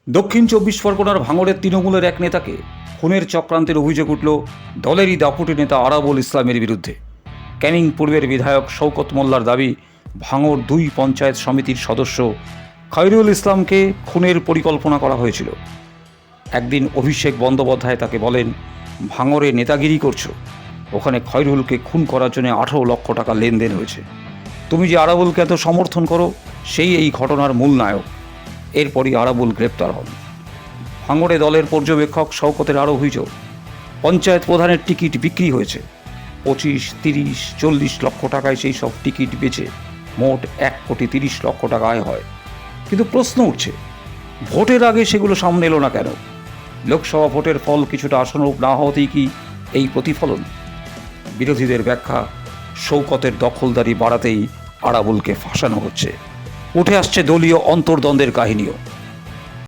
দক্ষিণ চব্বিশ পরগনার ভাঙড়ের তৃণমূলের এক নেতাকে খুনের চক্রান্তের অভিযোগ উঠল দলেরই দাপুটে নেতা আরাবুল ইসলামের বিরুদ্ধে। ক্যানিং পূর্বের বিধায়ক শওকত মোল্লার দাবি, ভাঙড় 2 পঞ্চায়েত সমিতির সদস্য খয়রুল ইসলামকে খুনের পরিকল্পনা করা হয়েছিল। একদিন অভিষেক বন্দ্যোপাধ্যায় তাকে বলেন, ভাঙড়ে নেতাগিরি করছো, ওখানে খয়রুলকে খুন করার জন্য 18 লক্ষ টাকা লেনদেন হয়েছে। তুমি যে আরাবুলকে এত সমর্থন করো, সেই এই ঘটনার মূল নায়ক। এরপরই আরাবুল গ্রেপ্তার হন। ভাঙড়ে দলের পর্যবেক্ষক শওকতের আরও অভিযোগ, পঞ্চায়েত প্রধানের টিকিট বিক্রি হয়েছে। 25, 30, 40 লক্ষ টাকায় সেই সব টিকিট বেচে মোট 1,30,00,000 টাকা আয় হয়। কিন্তু প্রশ্ন উঠছে, ভোটের আগে সেগুলো সামনে এলো না কেন? লোকসভা ভোটের ফল কিছুটা আশানুরূপ না হতেই কি এই প্রতিফলন? বিরোধীদের ব্যাখ্যা, শওকতের দখলদারি বাড়াতেই আরাবুলকে ফাঁসানো হচ্ছে। উঠে আসছে দলীয় অন্তর্দ্বন্দ্বের কাহিনীও।